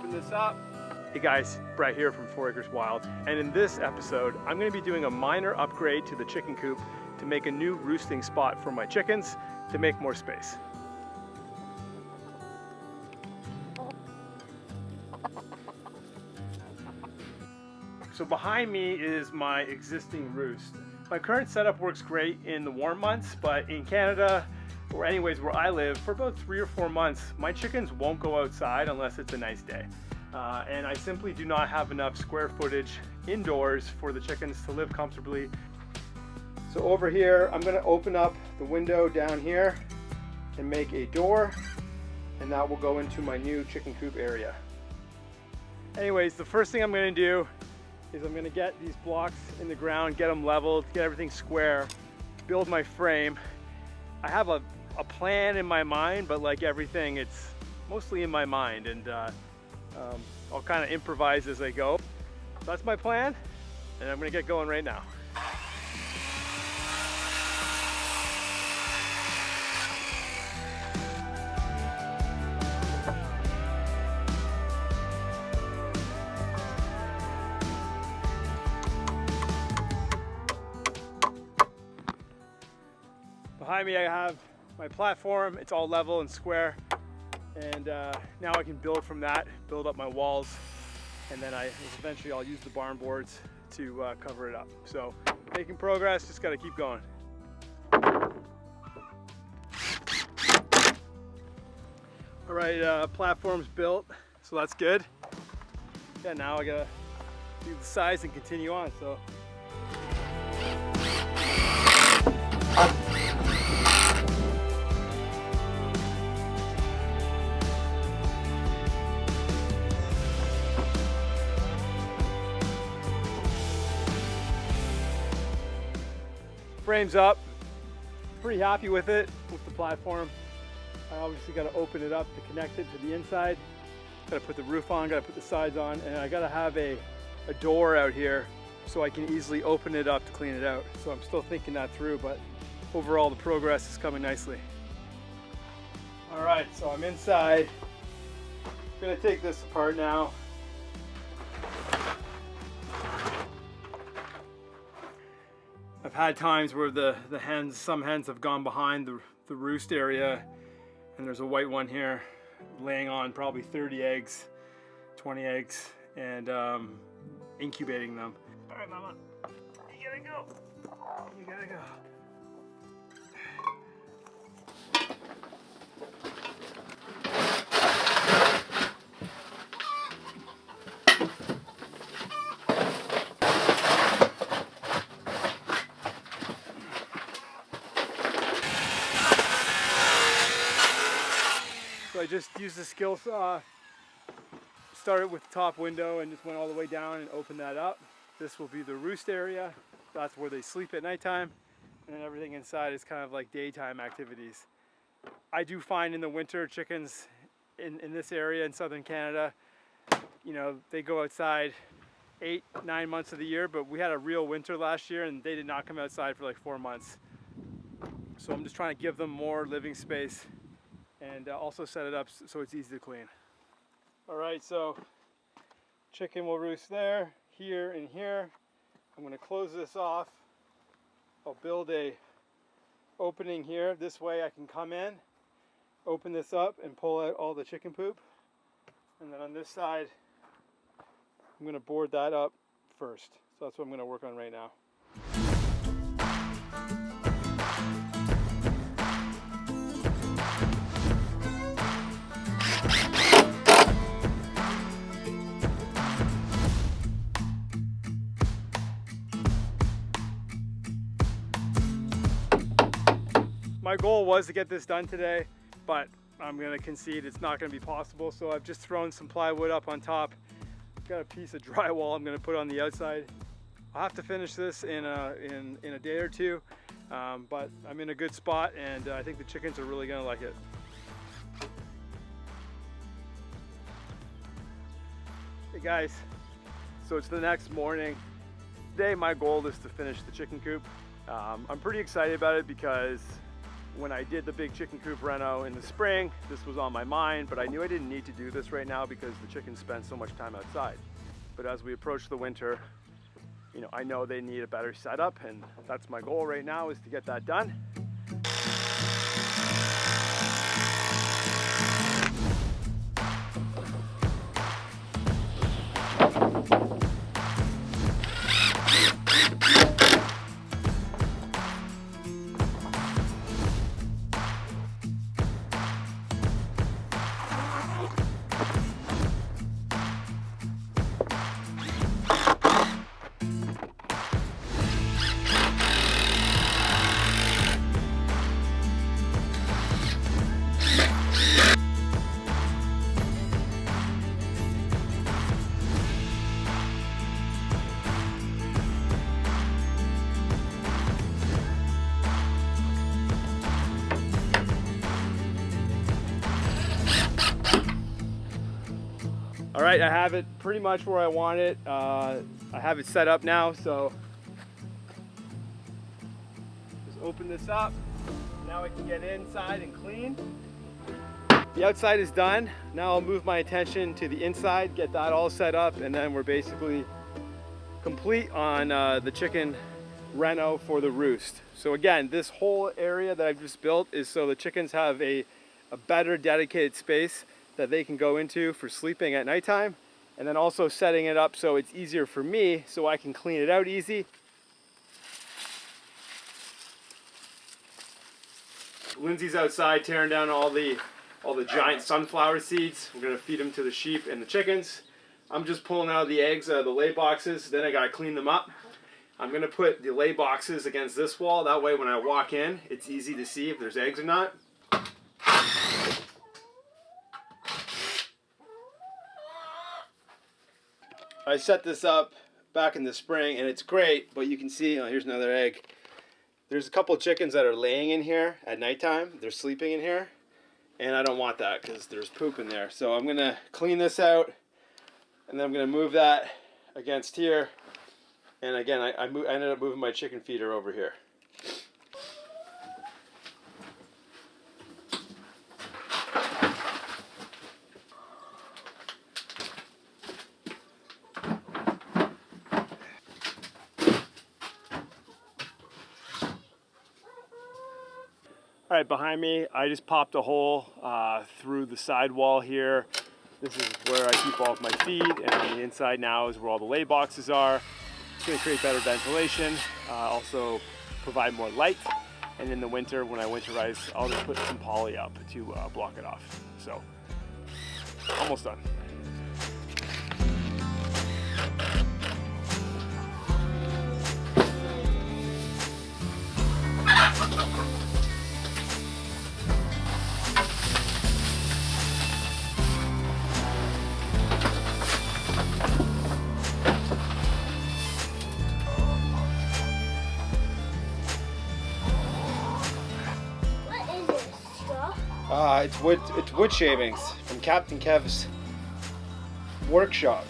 open this up. Hey guys, Brett here from 4 Acres Wild, and in this episode I'm going to be doing a minor upgrade to the chicken coop to make a new roosting spot for my chickens to make more space. So behind me is my existing roost. My current setup works great in the warm months, but in Canada, or anyways where I live, for about 3 or 4 months, my chickens won't go outside unless it's a nice day. And I simply do not have enough square footage indoors for the chickens to live comfortably. So over here, I'm gonna open up the window down here and make a door, and that will go into my new chicken coop area. Anyways, the first thing I'm gonna do is I'm gonna get these blocks in the ground, get them leveled, get everything square, build my frame. I have a plan in my mind, but like everything, it's mostly in my mind, and I'll kind of improvise as I go. So that's my plan, and I'm gonna get going right now. Behind me I have my platform. It's all level and square, and now I can build from that, build up my walls, and then eventually I'll use the barn boards to cover it up. So making progress, just gotta keep going. All right, platform's built, so that's good. Yeah, now I gotta do the size and continue on. So. Frame's up, pretty happy with it, with the platform. I obviously got to open it up to connect it to the inside. Got to put the roof on, got to put the sides on, and I got to have a door out here so I can easily open it up to clean it out. So I'm still thinking that through, but overall the progress is coming nicely. All right, so I'm inside. I'm gonna take this apart now. I've had times where some hens have gone behind the roost area, and there's a white one here laying on probably 30 eggs, 20 eggs, and incubating them. All right, mama, you gotta go. You gotta go. I just used the skill saw, started with the top window and just went all the way down and opened that up. This will be the roost area. That's where they sleep at nighttime, and then everything inside is kind of like daytime activities. I do find in the winter chickens in this area in southern Canada, you know, they go outside 8-9 months of the year, but we had a real winter last year and they did not come outside for like 4 months. So I'm just trying to give them more living space and also set it up so it's easy to clean. All right, so chicken will roost there, here, and here. I'm gonna close this off. I'll build a opening here. This way I can come in, open this up, and pull out all the chicken poop. And then on this side, I'm gonna board that up first. So that's what I'm gonna work on right now. My goal was to get this done today, but I'm gonna concede it's not gonna be possible. So I've just thrown some plywood up on top. Got a piece of drywall I'm gonna put on the outside. I'll have to finish this in a day or two, but I'm in a good spot, and I think the chickens are really gonna like it. Hey guys, so it's the next morning. Today my goal is to finish the chicken coop. I'm pretty excited about it because when I did the big chicken coop reno in the spring, this was on my mind, but I knew I didn't need to do this right now because the chickens spend so much time outside. But as we approach the winter, you know, I know they need a better setup, and that's my goal right now, is to get that done. All right, I have it pretty much where I want it. I have it set up now, so just open this up. Now I can get inside and clean. The outside is done. Now I'll move my attention to the inside, get that all set up, and then we're basically complete on the chicken reno for the roost. So again, this whole area that I've just built is so the chickens have a better dedicated space that they can go into for sleeping at nighttime, and then also setting it up so it's easier for me so I can clean it out easy. Lindsay's outside tearing down all the giant sunflower seeds. We're gonna feed them to the sheep and the chickens. I'm just pulling out the eggs out of the lay boxes, then I gotta clean them up. I'm gonna put the lay boxes against this wall, that way when I walk in, it's easy to see if there's eggs or not. I set this up back in the spring and it's great, but you can see, oh, here's another egg. There's a couple of chickens that are laying in here at nighttime. They're sleeping in here, and I don't want that because there's poop in there. So I'm gonna clean this out, and then I'm gonna move that against here. And again, I ended up moving my chicken feeder over here. All right, behind me, I just popped a hole through the side wall here. This is where I keep all of my feed, and on the inside now is where all the lay boxes are. It's gonna create better ventilation, also provide more light. And in the winter, when I winterize, I'll just put some poly up to block it off. So, almost done. It's wood shavings from Captain Kev's workshop.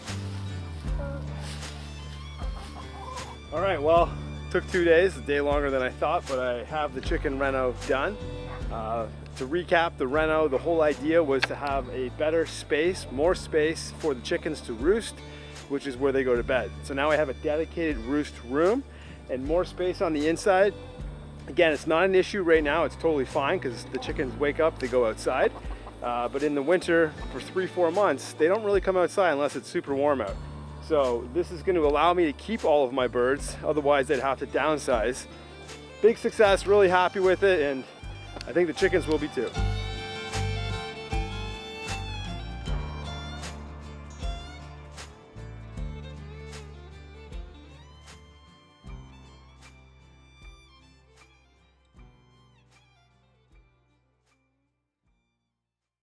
All right, well, took 2 days, a day longer than I thought, but I have the chicken reno done. To recap the reno, the whole idea was to have a better space, more space for the chickens to roost, which is where they go to bed. So now I have a dedicated roost room and more space on the inside. Again, it's not an issue right now. It's totally fine because the chickens wake up, they go outside. But in the winter, for 3-4 months, they don't really come outside unless it's super warm out. So this is going to allow me to keep all of my birds. Otherwise, they'd have to downsize. Big success, really happy with it, and I think the chickens will be too.